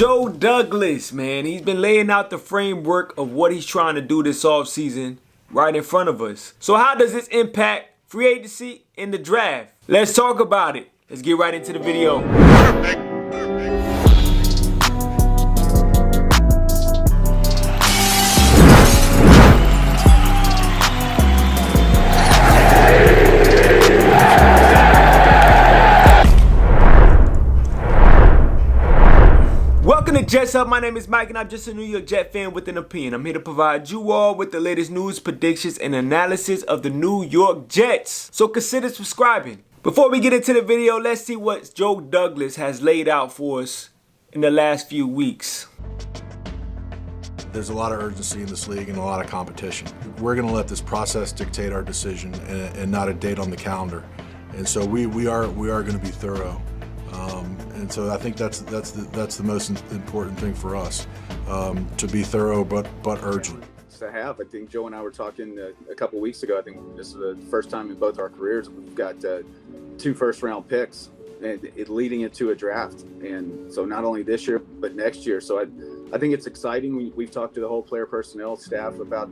Joe Douglas, man, he's been laying out the framework of what he's trying to do this offseason right in front of us. So how does this impact free agency and the draft? Let's talk about it. Let's get right into the video. Welcome to Jets Up. My name is Mike and I'm just a New York Jet fan with an opinion. I'm here to provide you all with the latest news, predictions, and analysis of the New York Jets. So consider subscribing. Before we get into the video, let's see what Joe Douglas has laid out for us in the last few weeks. There's a lot of urgency in this league and a lot of competition. We're going to let this process dictate our decision and not a date on the calendar. And so we are going to be thorough. And so I think that's the most important thing for us, to be thorough but urgent. I think Joe and I were talking a couple weeks ago. I think this is the first time in both our careers we've got 2 first-round picks and it leading into a draft. And so not only this year but next year. So I think it's exciting. We've talked to the whole player personnel staff about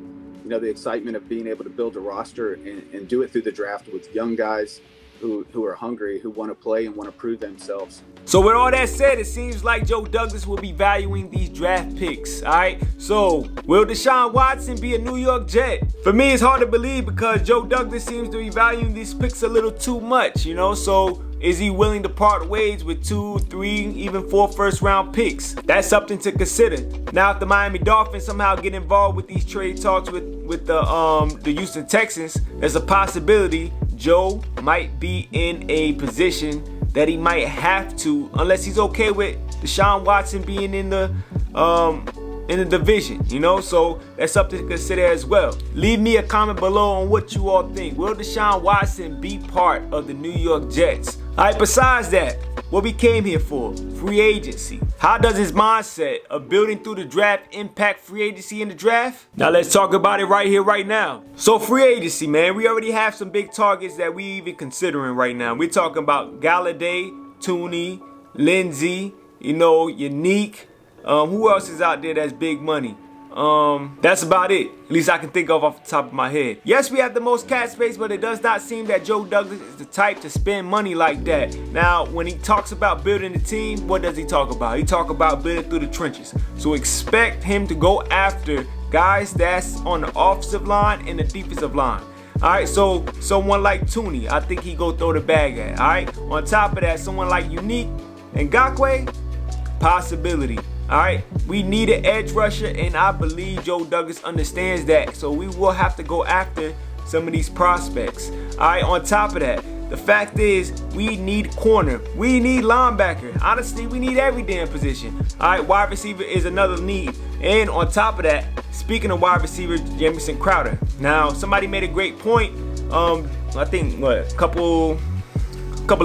the excitement of being able to build a roster and do it through the draft with young guys who are hungry, who want to play and want to prove themselves. So with all that said, it seems like Joe Douglas will be valuing these draft picks, all right? So will Deshaun Watson be a New York Jet? For me, it's hard to believe because Joe Douglas seems to be valuing these picks a little too much, So is he willing to part ways with 2, 3, even 4 first-round picks? That's something to consider. Now, if the Miami Dolphins somehow get involved with these trade talks with the Houston Texans, there's a possibility Joe might be in a position that he might have to, unless he's okay with Deshaun Watson being in the division, So that's something to consider as well. Leave me a comment below on what you all think. Will Deshaun Watson be part of the New York Jets? All right, besides that, what we came here for, free agency. How does his mindset of building through the draft impact free agency in the draft? Now let's talk about it right here, right now. So free agency, man, we already have some big targets that we even considering right now. We're talking about Galladay, Tooney, Lindsey, Unique. Who else is out there that's big money? That's about it. At least I can think of off the top of my head. Yes, we have the most cap space, but it does not seem that Joe Douglas is the type to spend money like that. Now, when he talks about building the team, what does he talk about? He talk about building through the trenches. So expect him to go after guys that's on the offensive line and the defensive line. All right, so someone like Tooney, I think he go throw the bag at. All right, on top of that, someone like Unique and Ngakoue, possibility. All right, we need an edge rusher, and I believe Joe Douglas understands that. So we will have to go after some of these prospects. All right, on top of that, the fact is we need corner. We need linebacker. Honestly, we need every damn position. All right, wide receiver is another need. And on top of that, speaking of wide receiver, Jamison Crowder. Now, somebody made a great point, I think, a couple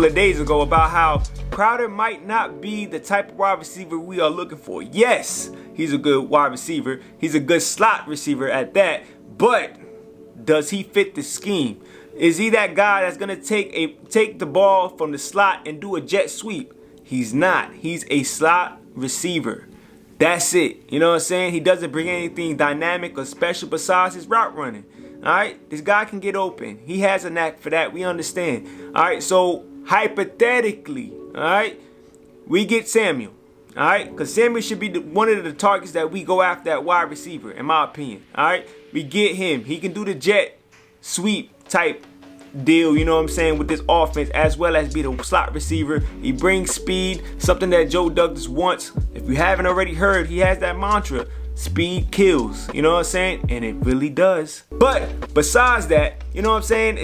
of days ago about how Crowder might not be the type of wide receiver we are looking for. Yes, he's a good wide receiver. He's a good slot receiver at that. But does he fit the scheme? Is he that guy that's gonna take the ball from the slot and do a jet sweep? He's not. He's a slot receiver. That's it. You know what I'm saying? He doesn't bring anything dynamic or special besides his route running. All right, this guy can get open. He has a knack for that. We understand. All right, so hypothetically, all right, we get Samuel, all right, because Samuel should be one of the targets that we go after that wide receiver, in my opinion. All right, we get him. He can do the jet sweep type deal, you know what I'm saying, with this offense, as well as be the slot receiver. He brings speed, something that Joe Douglas wants. If you haven't already heard, he has that mantra, speed kills, you know what I'm saying, and it really does. But besides that, you know what I'm saying,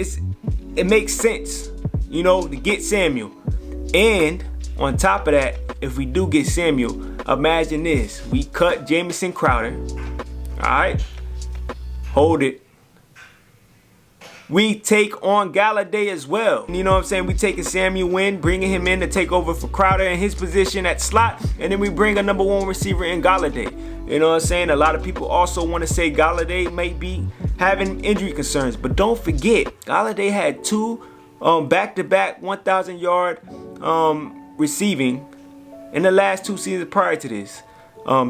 it makes sense, to get Samuel. And on top of that, if we do get Samuel, imagine this. We cut Jamison Crowder. All right. Hold it. We take on Galladay as well. You know what I'm saying? We taking Samuel in, bringing him in to take over for Crowder in his position at slot. And then we bring a number 1 receiver in Galladay. You know what I'm saying? A lot of people also want to say Galladay may be having injury concerns. But don't forget, Galladay had 2 back-to-back 1,000-yard receiving in the last 2 seasons prior to this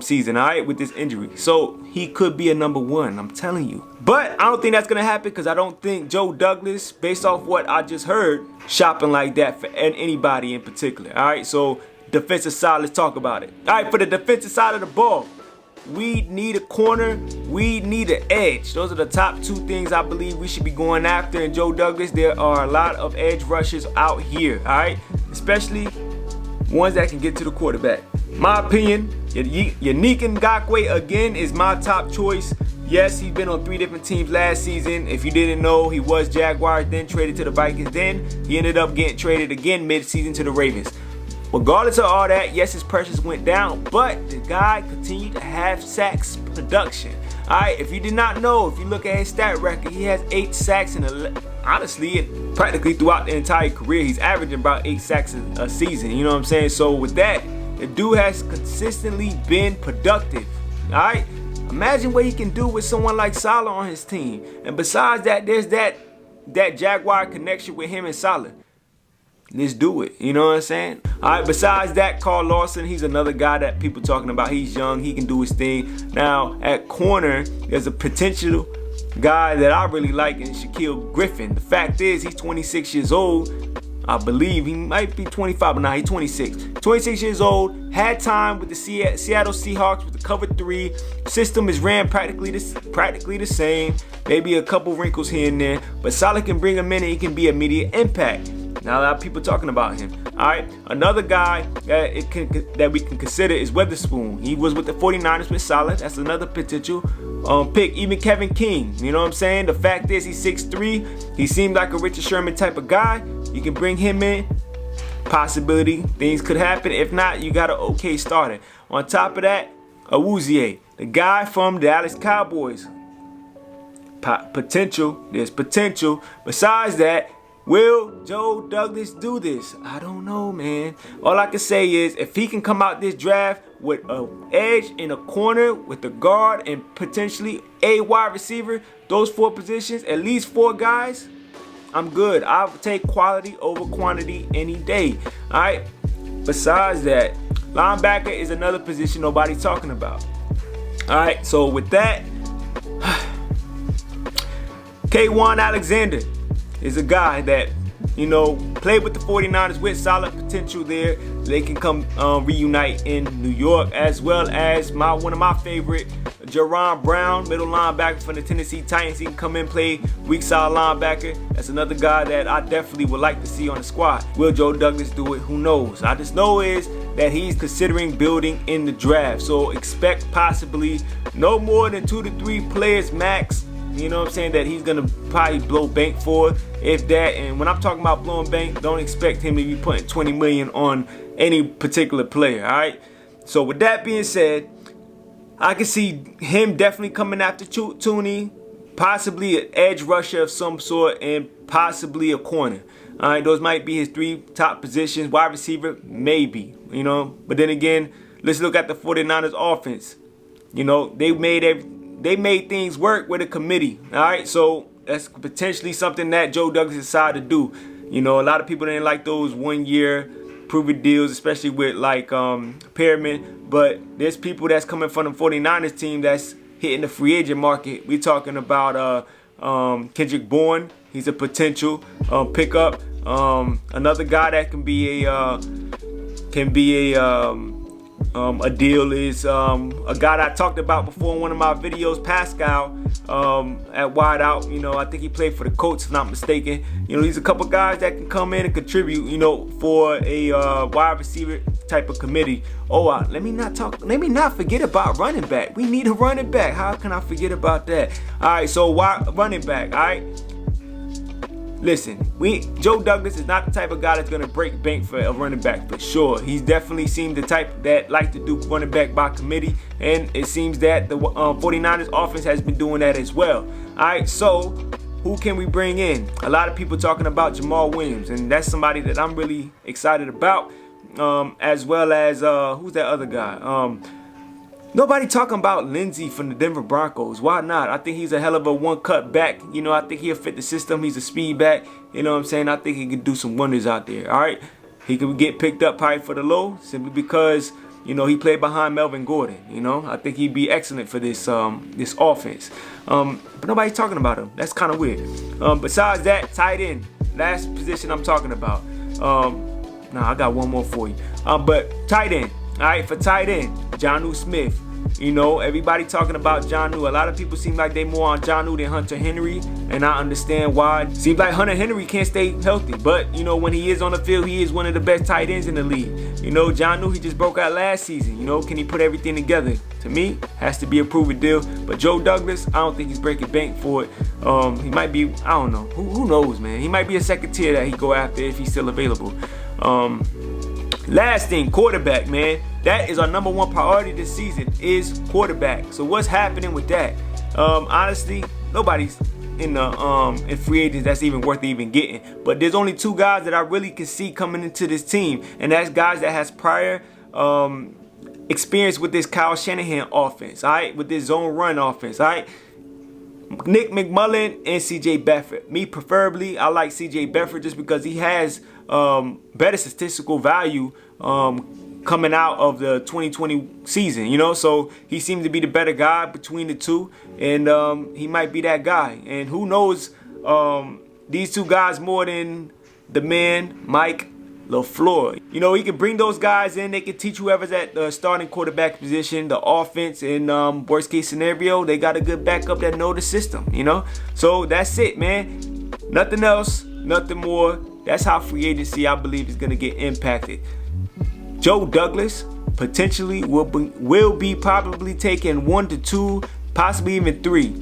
season, all right, with this injury. So he could be a number 1, I'm telling you. But I don't think that's gonna happen, because I don't think Joe Douglas, based off what I just heard, shopping like that for anybody in particular. All right, so defensive side, let's talk about it. All right, for the defensive side of the ball, we need a corner, we need an edge. Those are the top 2 things I believe we should be going after in Joe Douglas. There are a lot of edge rushers out here, all right, especially ones that can get to the quarterback. My opinion, Yannick Ngakoue again is my top choice. Yes, he's been on 3 different teams last season. If you didn't know, he was Jaguars, then traded to the Vikings, then he ended up getting traded again mid-season to the Ravens. Regardless of all that, yes, his pressures went down, but the guy continued to have sacks production. All right, if you did not know, if you look at his stat record, he has 8 sacks in honestly, practically throughout the entire career, he's averaging about 8 sacks a season. You know what I'm saying? So with that, the dude has consistently been productive. All right, imagine what he can do with someone like Salah on his team. And besides that, there's that Jaguar connection with him and Salah. Let's do it. You know what I'm saying? All right, besides that, Carl Lawson, he's another guy that people talking about. He's young. He can do his thing. Now, at corner, there's a potential guy that I really like in Shaquille Griffin. The fact is, he's 26 years old. I believe he might be 25, but nah, he's 26. 26 years old, had time with the Seattle Seahawks with the cover 3. System is ran practically the same. Maybe a couple wrinkles here and there. But Salah can bring him in and he can be immediate impact. Now, a lot of people talking about him. All right, another guy that we can consider is Witherspoon. He was with the 49ers with Salah. That's another potential pick. Even Kevin King, you know what I'm saying? The fact is, he's 6'3". He seemed like a Richard Sherman type of guy. You can bring him in. Possibility, things could happen. If not, you got an okay starter. On top of that, Awuzie, the guy from the Dallas Cowboys. Potential, there's potential. Besides that, will Joe Douglas do this? I don't know, man. All I can say is, if he can come out this draft with an edge in a corner, with a guard, and potentially a wide receiver, those 4 positions, at least 4 guys, I'm good. I'll take quality over quantity any day. All right. Besides that, linebacker is another position nobody's talking about. All right. So with that, K1 Alexander is a guy that, you know, played with the 49ers with solid potential there. They can come reunite in New York, as well as one of my favorite, Jaron Brown, middle linebacker for the Tennessee Titans. He can come in, play weak side linebacker. That's another guy that I definitely would like to see on the squad. Will Joe Douglas do it? Who knows? I just know is that he's considering building in the draft. So expect possibly no more than 2 to 3 players max. You know what I'm saying, that he's going to probably blow bank for, if that. And when I'm talking about blowing bank, don't expect him to be putting $20 million on any particular player, all right? So with that being said, I can see him definitely coming after Tooney, possibly an edge rusher of some sort, and possibly a corner. All right, those might be his 3 top positions. Wide receiver, maybe, you know. But then again, let's look at the 49ers offense. You know, they made things work with a committee, all right? So that's potentially something that Joe Douglas decided to do. You know, a lot of people didn't like those 1-year proven deals, especially with like Perriman. But there's people that's coming from the 49ers team that's hitting the free agent market. We're talking about Kendrick Bourne. He's a potential pickup. Another guy that can be a deal is a guy that I talked about before in one of my videos, Pascal, at wideout. You know, I think he played for the Colts, if not mistaken. You know, he's a couple guys that can come in and contribute, you know, for a wide receiver type of committee. Oh, let me not forget about running back. We need a running back. How can I forget about that? All right, so running back, all right? Listen, Joe Douglas is not the type of guy that's going to break bank for a running back for sure. He's definitely seemed the type that like to do running back by committee, and it seems that the 49ers offense has been doing that as well. All right, so who can we bring in? A lot of people talking about Jamal Williams, and that's somebody that I'm really excited about, as well as, who's that other guy? Nobody talking about Lindsey from the Denver Broncos. Why not? I think he's a hell of a one-cut back. You know, I think he'll fit the system. He's a speed back. You know what I'm saying? I think he could do some wonders out there. All right? he could get picked up probably for the low simply because, you know, he played behind Melvin Gordon. You know, I think he'd be excellent for this this offense. But nobody's talking about him. That's kind of weird. Besides that, tight end, last position I'm talking about. I got one more for you. But tight end. All right, for tight end, Jonnu Smith. You know, everybody talking about Jonnu. A lot of people seem like they more on Jonnu than Hunter Henry, and I understand why. Seems like Hunter Henry can't stay healthy, but you know, when he is on the field, he is one of the best tight ends in the league. You know, Jonnu, he just broke out last season. You know, can he put everything together? To me, has to be a proven deal. But Joe Douglas, I don't think he's breaking bank for it. He might be, I don't know. Who knows, man? He might be a second tier that he go after if he's still available. Last thing, quarterback, man. That is our #1 priority this season, is quarterback. So what's happening with that? Honestly, nobody's in the in free agents that's even worth even getting. But there's only 2 guys that I really can see coming into this team, and that's guys that has prior experience with this Kyle Shanahan offense, all right, with this zone run offense, all right. Nick McMullen and C.J. Beathard. Me preferably, I like C.J. Beathard just because he has better statistical value coming out of the 2020 season, you know. So he seems to be the better guy between the two, and he might be that guy. And who knows these 2 guys more than the man Mike LaFleur. You know, he can bring those guys in. They can teach whoever's at the starting quarterback position, the offense, and worst case scenario, they got a good backup that know the system, you know. So that's it, man. Nothing else, nothing more. That's how free agency, I believe, is going to get impacted. Joe Douglas potentially will be probably taking 1 to 2, possibly even 3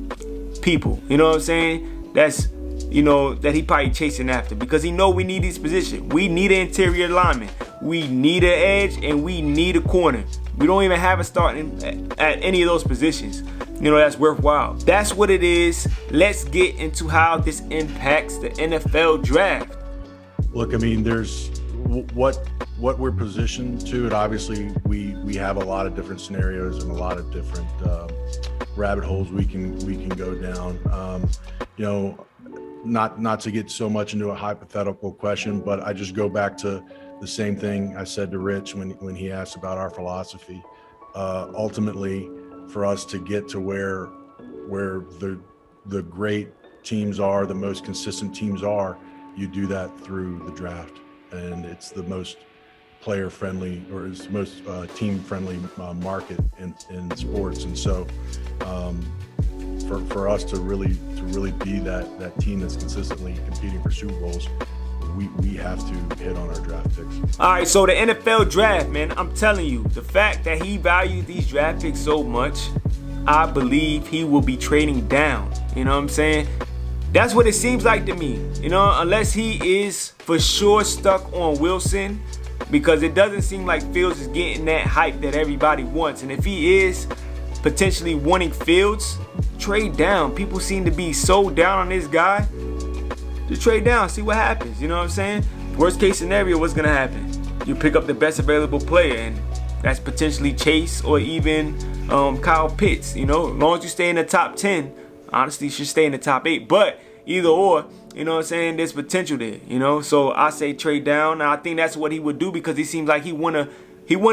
people. You know what I'm saying? That's, you know, that he probably chasing after, because he know we need these positions. We need an interior lineman, we need an edge, and we need a corner. We don't even have a starting at any of those positions. You know, that's worthwhile. That's what it is. Let's get into how this impacts the NFL draft. Look, I mean, there's what we're positioned to, and obviously we have a lot of different scenarios and a lot of different rabbit holes we can go down. You know, not to get so much into a hypothetical question, but I just go back to the same thing I said to Rich when he asked about our philosophy. Ultimately, for us to get to where the great teams are, the most consistent teams are, you do that through the draft, and it's the most player-friendly, or it's the most team-friendly market in sports. And so, for us to really be that team that's consistently competing for Super Bowls, we have to hit on our draft picks. All right, so the NFL draft, man, I'm telling you, the fact that he valued these draft picks so much, I believe he will be trading down. You know what I'm saying? That's what it seems like to me. You know, unless he is for sure stuck on Wilson, because it doesn't seem like Fields is getting that hype that everybody wants. And if he is potentially wanting Fields, trade down. People seem to be so down on this guy. Just trade down, see what happens. You know what I'm saying? Worst case scenario, what's gonna happen? You pick up the best available player, and that's potentially Chase or even Kyle Pitts. You know, as long as you stay in the top 10, honestly, you should stay in the top 8. But either or, you know what I'm saying, there's potential there, you know. So I say trade down. And I think that's what he would do, because he seems like he wanna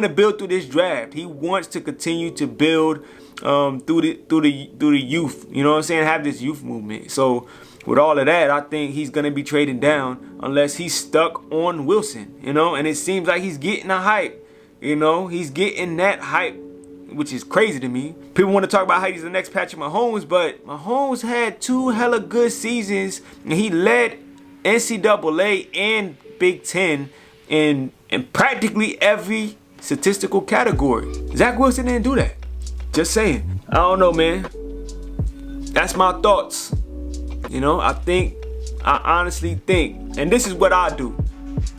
build through this draft. He wants to continue to build through the youth. You know what I'm saying? Have this youth movement. So with all of that, I think he's gonna be trading down unless he's stuck on Wilson, you know. And it seems like he's getting a hype, you know. He's getting that hype, which is crazy to me. People want to talk about how he's the next Patrick Mahomes, but Mahomes had 2 hella good seasons, and he led NCAA and Big Ten in practically every statistical category. Zach Wilson didn't do that. Just saying. I don't know, man. That's my thoughts. You know, I honestly think, and this is what I do.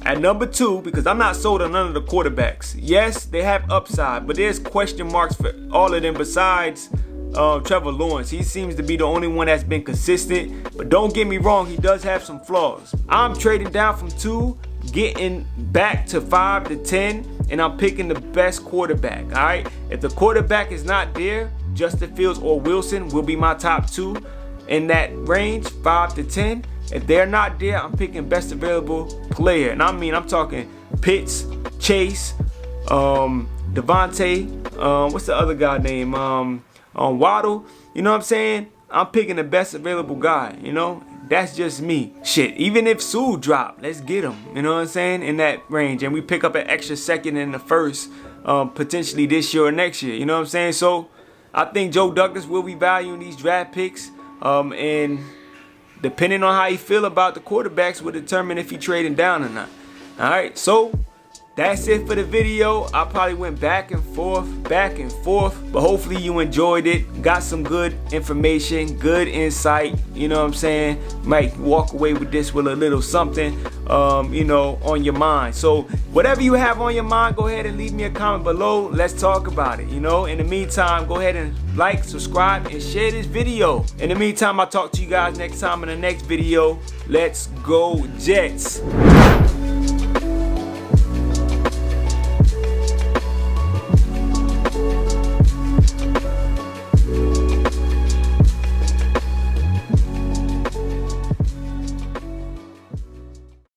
At number 2, because I'm not sold on none of the quarterbacks. Yes, they have upside, but there's question marks for all of them besides Trevor Lawrence. He seems to be the only one that's been consistent, but don't get me wrong, he does have some flaws. I'm trading down from 2, getting back to 5 to 10, and I'm picking the best quarterback, all right? If the quarterback is not there, Justin Fields or Wilson will be my top 2 in that range, 5 to 10. If they're not there, I'm picking best available player. And I'm talking Pitts, Chase, Devontae, what's the other guy name? Waddle. You know what I'm saying? I'm picking the best available guy, you know? That's just me. Shit, even if Sue drop, let's get him. You know what I'm saying? In that range. And we pick up an extra second in the first, potentially this year or next year. You know what I'm saying? So I think Joe Douglas will be valuing these draft picks. And depending on how he feel about the quarterbacks will determine if he trading down or not. Alright, so that's it for the video. I probably went back and forth, but hopefully you enjoyed it. Got some good information, good insight, you know what I'm saying? Might walk away with this with a little something, you know, on your mind. So whatever you have on your mind, go ahead and leave me a comment below. Let's talk about it, you know? In the meantime, go ahead and like, subscribe, and share this video. In the meantime, I'll talk to you guys next time in the next video. Let's go Jets.